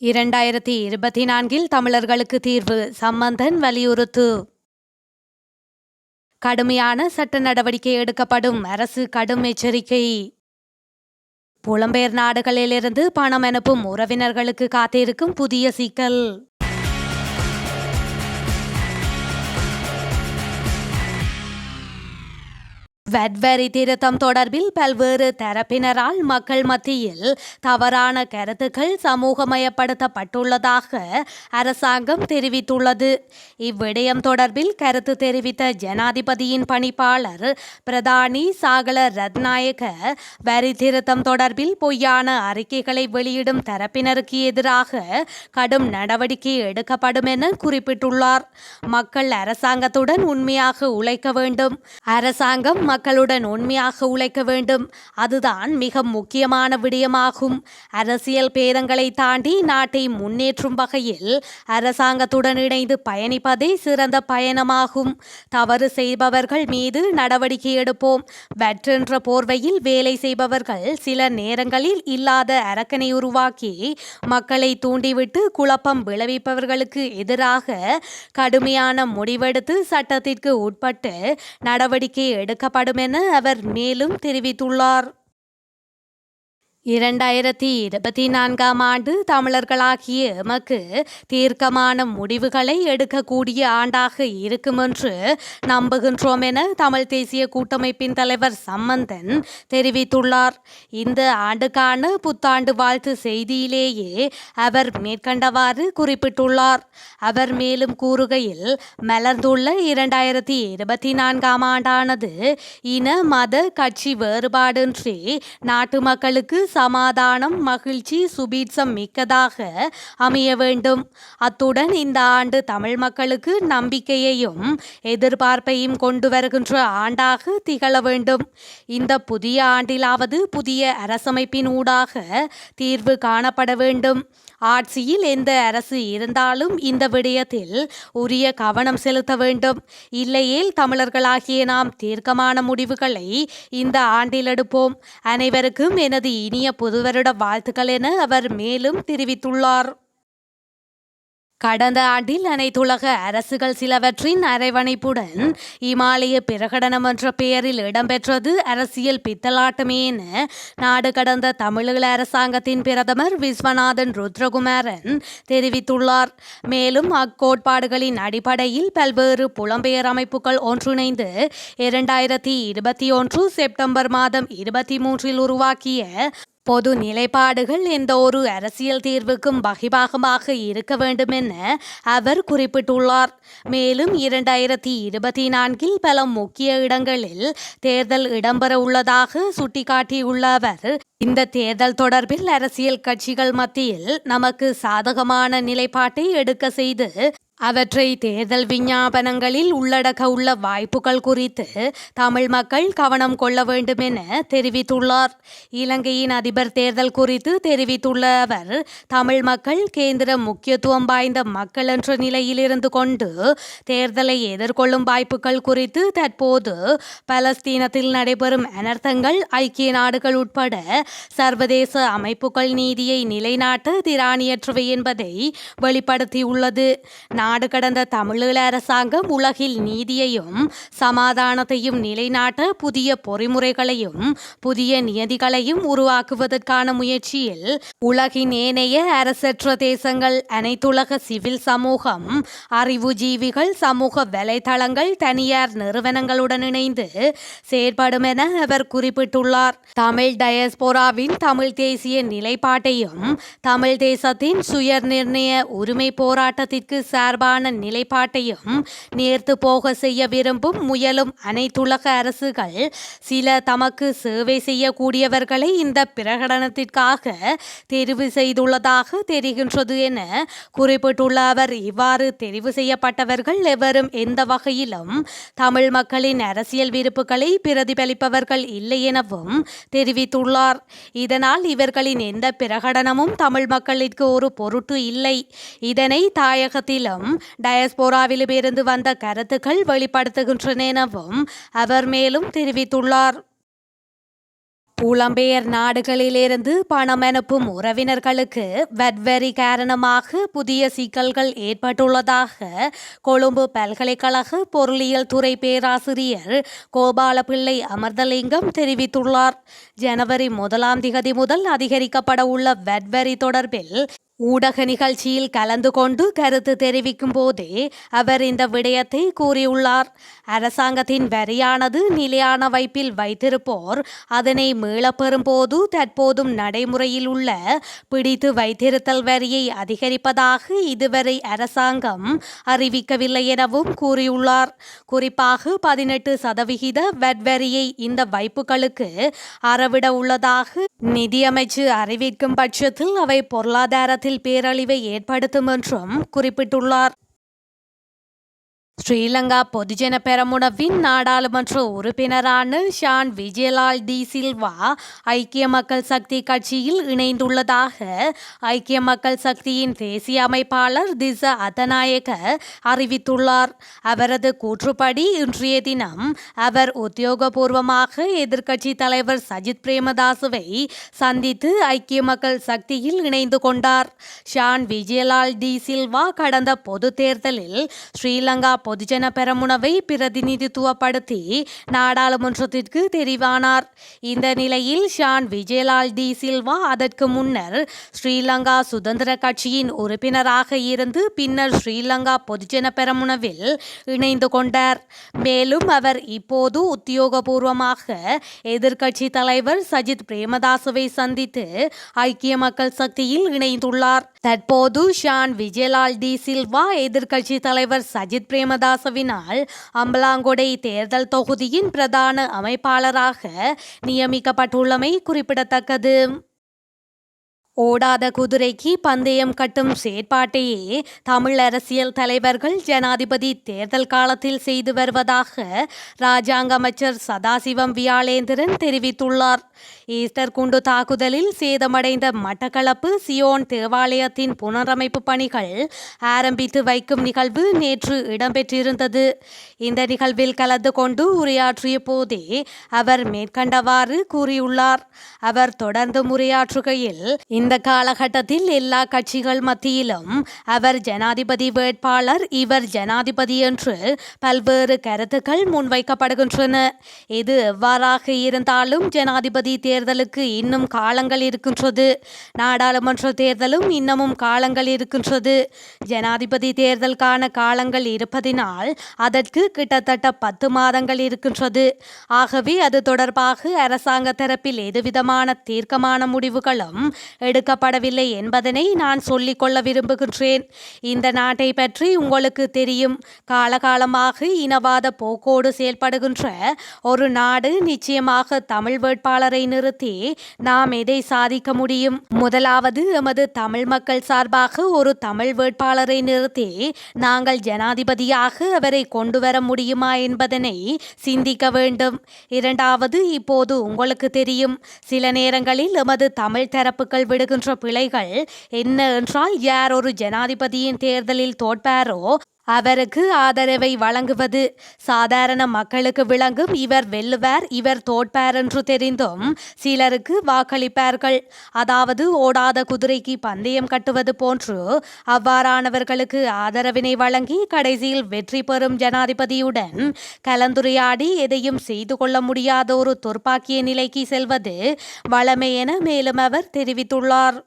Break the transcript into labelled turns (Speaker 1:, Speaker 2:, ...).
Speaker 1: 2024 தமிழர்களுக்கு தீர்வு சம்பந்தன் வலியுறுத்து. கடுமையான சட்ட நடவடிக்கை எடுக்கப்படும் அரசு கடும் எச்சரிக்கை. புலம்பெயர் நாடுகளிலிருந்து பணம் அனுப்பும் உறவினர்களுக்கு காத்திருக்கும் புதிய சிக்கல். வட் வரி திருத்தம் தொடர்பில் பல்வேறு தரப்பினரால் மக்கள் மத்தியில் தவறான கருத்துக்கள் சமூகமயப்படுத்தப்பட்டுள்ளதாக அரசாங்கம் தெரிவித்துள்ளது. இவ்விடயம் தொடர்பில் கருத்து தெரிவித்த ஜனாதிபதியின் பணிப்பாளர் பிரதானி சாகல ரத்நாயக்க வரி திருத்தம் தொடர்பில் பொய்யான அறிக்கைகளை வெளியிடும் தரப்பினருக்கு எதிராக கடும் நடவடிக்கை எடுக்கப்படும் என குறிப்பிட்டுள்ளார். மக்கள் அரசாங்கத்துடன் உண்மையாக உழைக்க வேண்டும். அரசாங்கம் மக்களுடன் உண்மையாக உழைக்க வேண்டும். அதுதான் மிக முக்கியமான விடயமாகும். அரசியல் பேதங்களை தாண்டி நாட்டை முன்னேற்றும் வகையில் அரசாங்கத்துடன் இணைந்து பயணிப்பதே சிறந்த பயணமாகும். தவறு செய்பவர்கள் மீது நடவடிக்கை எடுப்போம். வெற்றென்ற போர்வையில் வேலை செய்பவர்கள் சில நேரங்களில் இல்லாத அரக்கனை உருவாக்கி மக்களை தூண்டிவிட்டு குழப்பம் விளைவிப்பவர்களுக்கு எதிராக கடுமையான முடிவெடுத்து சட்டத்திற்கு உட்பட்டு நடவடிக்கை எடுக்கப்படும் என அவர் மேலும் தெரிவித்துள்ளார். 2024 ஆண்டு தமிழர்களாகிய எமக்கு தீர்க்கமான முடிவுகளை எடுக்கக்கூடிய ஆண்டாக இருக்கும் என்று நம்புகின்றோம் என தமிழ் தேசிய கூட்டமைப்பின் தலைவர் சம்பந்தன் தெரிவித்துள்ளார். இந்த ஆண்டுக்கான புத்தாண்டு வாழ்த்து செய்தியிலேயே அவர் மேற்கண்டவாறு குறிப்பிட்டுள்ளார். அவர் மேலும் கூறுகையில், மலர்ந்துள்ள 2024 ஆண்டானது இன மத கட்சி வேறுபாடின்றி நாட்டு மக்களுக்கு சமாதானம், மகிழ்ச்சி, சுபீட்சம் மிக்கதாக அமைய வேண்டும். அத்துடன் இந்த ஆண்டு தமிழ் மக்களுக்கு நம்பிக்கையையும் எதிர்பார்ப்பையும் கொண்டு வருகின்ற ஆண்டாக திகழ வேண்டும். இந்த புதிய ஆண்டிலாவது புதிய அரசமைப்பின் ஊடாக தீர்வு காணப்பட வேண்டும். ஆட்சியில் எந்த அரசு இருந்தாலும் இந்த விடயத்தில் உரிய கவனம் செலுத்த வேண்டும். இல்லையேல் தமிழர்களாகிய நாம் தீர்க்கமான முடிவுகளை இந்த ஆண்டில் எடுப்போம். அனைவருக்கும் எனது இனிய புதுவருட வாழ்த்துக்கள் என அவர் மேலும் தெரிவித்துள்ளார். கடந்த ஆண்டில் அனைத்துலக அரசுகள் சிலவற்றின் அரவணைப்புடன் இமாலய பிரகடனம் என்ற பெயரில் இடம்பெற்றது அரசியல் பித்தலாட்டமே என நாடு கடந்த தமிழீழ அரசாங்கத்தின் பிரதமர் விஸ்வநாதன் ருத்ரகுமாரன் தெரிவித்துள்ளார். மேலும் அக்கோட்பாடுகளின் அடிப்படையில் பல்வேறு புலம்பெயர் அமைப்புகள் ஒன்றிணைந்து 2021 செப்டம்பர் மாதம் 23 உருவாக்கிய பொது நிலைப்பாடுகள் எந்த ஒரு அரசியல் தீர்வுக்கும் வகிபாகமாக இருக்க வேண்டும் என அவர் குறிப்பிட்டுள்ளார். மேலும் 2024 பல முக்கிய இடங்களில் தேர்தல் இடம்பெற உள்ளதாக சுட்டிக்காட்டியுள்ள அவர், இந்த தேர்தல் தொடர்பில் அரசியல் கட்சிகள் மத்தியில் நமக்கு சாதகமான நிலைப்பாட்டை எடுக்க செய்து அவற்றை தேர்தல் விஞ்ஞாபனங்களில் உள்ளடக்க உள்ள வாய்ப்புகள் குறித்து தமிழ் மக்கள் கவனம் கொள்ள வேண்டும் என தெரிவித்துள்ளார். இலங்கையின் அதிபர் தேர்தல் குறித்து தெரிவித்துள்ள அவர், தமிழ் மக்கள் கேந்திர முக்கியத்துவம் வாய்ந்த மக்கள் என்ற நிலையில் இருந்து கொண்டு தேர்தலை எதிர்கொள்ளும் வாய்ப்புகள் குறித்து தற்போது பலஸ்தீனத்தில் நடைபெறும் அனர்த்தங்கள் ஐக்கிய நாடுகள் உட்பட சர்வதேச அமைப்புகள் நீதியை நிலைநாட்ட திராணியற்றவை என்பதை வெளிப்படுத்தியுள்ளது. நாடு கடந்த தமிழீழ அரசாங்கம் உலகில் நீதியையும் சமாதானத்தையும் நிலைநாட்ட புதிய பொறிமுறைகளையும் புதிய நியதிகளையும் உருவாக்குவதற்கான முயற்சியில் உலகின் ஏனைய அரசற்ற தேசங்கள், அனைத்துலக சிவில் சமூகம், அறிவுஜீவிகள், சமூக வலைதளங்கள், தனியார் நிறுவனங்களுடன் இணைந்து செயற்படும் என அவர் குறிப்பிட்டுள்ளார். தமிழ் டயஸ்போராவின் தமிழ் தேசிய நிலைப்பாட்டையும் தமிழ் தேசத்தின் சுய நிர்ணய உரிமை போராட்டத்திற்கு சார்பான நிலைப்பாட்டையும் நேர்த்து போக செய்ய விரும்பும் முயலும் அனைத்துலக அரசுகள் சில தமக்கு சேவை செய்யக்கூடியவர்களை இந்த பிரகடனத்திற்காக தெரிவு செய்துள்ளதாக தெரிகின்றது என குறிப்பிட்டுள்ள அவர், இவ்வாறு தெரிவு செய்யப்பட்டவர்கள் எவரும் எந்த வகையிலும் தமிழ் மக்களின் அரசியல் விருப்புகளை பிரதிபலிப்பவர்கள் இல்லை எனவும் தெரிவித்துள்ளார். இதனால் இவர்களின் எந்த பிரகடனமும் தமிழ் மக்களிற்கு ஒரு பொருட்டு இல்லை. இதனை தாயகத்திலும் டயஸ்போராவிலும் இருந்து வந்த கருத்துக்கள் வெளிப்படுத்துகின்றன எனவும் அவர் மேலும் தெரிவித்துள்ளார். புலம்பெயர் நாடுகளிலிருந்து பணம் அனுப்பும் உறவினர்களுக்கு வரி காரணமாக புதிய சிக்கல்கள் ஏற்பட்டுள்ளதாக கொழும்பு பல்கலைக்கழக பொருளியல் துறை பேராசிரியர் கோபாலபிள்ளை அமர்தலிங்கம் தெரிவித்துள்ளார். ஜனவரி 1ஆம் திகதி முதல் அதிகரிக்கப்பட உள்ள வரி தொடர்பில் ஊடக நிகழ்ச்சியில் கலந்து கொண்டு கருத்து தெரிவிக்கும் போதே அவர் இந்த விடயத்தை கூறியுள்ளார். அரசாங்கத்தின் வரியானது நிலையான வைப்பில் வைத்திருப்போர் அதனை மீளப்பெறும் போது தற்போதும் நடைமுறையில் உள்ள பிடித்து வைத்திருத்தல் வரியை அதிகரிப்பதாக இதுவரை அரசாங்கம் அறிவிக்கவில்லை எனவும் கூறியுள்ளார். குறிப்பாக 18% வரியை இந்த வைப்புகளுக்கு அறவிட உள்ளதாக நிதியமைச்சு அறிவிக்கும் பட்சத்தில் அவை பொருளாதாரத்தில் பேரழிவை ஏற்படுத்தும் என்றும் குறிப்பிட்டுள்ளார். ஸ்ரீலங்கா பொதுஜன பெரமுனவின் நாடாளுமன்ற உறுப்பினரான ஷான் விஜயலால் டி சில்வா ஐக்கிய மக்கள் சக்தி கட்சியில் இணைந்துள்ளதாக ஐக்கிய மக்கள் சக்தியின் தேசிய அமைப்பாளர் திச அத்தநாயக்க அறிவித்துள்ளார். அவரது கூற்றுப்படி இன்றைய தினம் அவர் உத்தியோகபூர்வமாக எதிர்க்கட்சி தலைவர் சஜித் பிரேமதாசவை சந்தித்து ஐக்கிய மக்கள் சக்தியில் இணைந்து கொண்டார். ஷான் விஜயலால் டி சில்வா கடந்த பொது தேர்தலில் ஸ்ரீலங்கா பொதுஜன பெரமுனவை பிரதிநிதித்துவப்படுத்தி நாடாளுமன்றத்திற்கு தெரிவானார். இந்த நிலையில் ஷான் விஜயலால் டி சில்வா அதற்கு முன்னர் ஸ்ரீலங்கா சுதந்திர கட்சியின் உறுப்பினராக இருந்து பின்னர் ஸ்ரீலங்கா பொதுஜன பெரமுனவில் இணைந்து கொண்டார். மேலும் அவர் இப்போது உத்தியோகபூர்வமாக எதிர்க்கட்சி தலைவர் சஜித் பிரேமதாசவை சந்தித்து ஐக்கிய மக்கள் சக்தியில் இணைந்துள்ளார். தற்போது ஷான் விஜயலால் டி சில்வா எதிர்க்கட்சி தலைவர் சஜித் பிரேமதாசவினால் அம்பலாங்கொடை தேர்தல் தொகுதியின் பிரதான அமைப்பாளராக நியமிக்கப்பட்டுள்ளமை குறிப்பிடத்தக்கது. ஓடாத குதிரைக்கு பந்தயம் கட்டும் செயற்பாட்டையே தமிழ் அரசியல் தலைவர்கள் ஜனாதிபதி தேர்தல் காலத்தில் செய்து வருவதாக இராஜாங்க அமைச்சர் சதாசிவம் வியாளேந்திரன் தெரிவித்துள்ளார். ஈஸ்டர் குண்டு தாக்குதலில் சேதமடைந்த மட்டக்களப்பு சியோன் தேவாலயத்தின் புனரமைப்பு பணிகள் ஆரம்பித்து வைக்கும் நிகழ்வு நேற்று இடம்பெற்றிருந்தது. இந்த நிகழ்வில் கலந்து கொண்டு உரையாற்றிய போதே அவர் மேற்கண்டவாறு கூறியுள்ளார். அவர் தொடர்ந்து உரையாற்றுகையில் இந்த காலகட்டத்தில் எல்லா கட்சிகள் மத்தியிலும் அவர் ஜனாதிபதி வேட்பாளர், இவர் ஜனாதிபதி என்று பல்வேறு கருத்துக்கள் முன்வைக்கப்படுகின்றன. இது எவ்வாறாக இருந்தாலும் ஜனாதிபதி தேர்தலுக்கு இன்னும் காலங்கள் இருக்கின்றது. நாடாளுமன்ற தேர்தலும் இன்னமும் காலங்கள் இருக்கின்றது. ஜனாதிபதி தேர்தலுக்கான காலங்கள் இருப்பதினால் அதற்கு கிட்டத்தட்ட 10 மாதங்கள் இருக்கின்றது. ஆகவே அது தொடர்பாக அரசாங்க தரப்பில் எதுவிதமான தீர்க்கமான முடிவுகளும் எடுக்கப்படவில்லை என்பதனை நான் சொல்லிக்கொள்ள விரும்புகின்றேன். இந்த நாட்டை பற்றி உங்களுக்கு தெரியும். காலகாலமாக இனவாத போக்கோடு செயல்படுகின்ற ஒரு நாடு. நிச்சயமாக தமிழ் வேட்பாளரை நிறுத்தி நாம் எதை சாதிக்க முடியும்? முதலாவது, எமது தமிழ் மக்கள் சார்பாக ஒரு தமிழ் வேட்பாளரை நிறுத்தி நாங்கள் ஜனாதிபதியாக அவரை கொண்டு வர முடியுமா என்பதனை சிந்திக்க வேண்டும். இரண்டாவது, இப்போது உங்களுக்கு தெரியும், சில நேரங்களில் எமது தமிழ் தரப்புகள் விடுகின்ற பிழைகள் என்ன என்றால், யார் ஒரு ஜனாதிபதியின் தேர்தலில் தோற்பாரோ அவருக்கு ஆதரவை வழங்குவது. சாதாரண மக்களுக்கு விளங்கும் இவர் வெல்லுவார், இவர் தோற்பார் என்று தெரிந்தும் சிலருக்கு வாக்களிப்பார்கள். அதாவது ஓடாத குதிரைக்கு பந்தயம் கட்டுவது போன்று அவ்வாறானவர்களுக்கு ஆதரவினை வழங்கி கடைசியில் வெற்றி பெறும் ஜனாதிபதியுடன் கலந்துரையாடி எதையும் செய்து கொள்ள முடியாத ஒரு துர்ப்பாக்கிய நிலைக்கு செல்வது வழமை என மேலும் அவர் தெரிவித்துள்ளார்.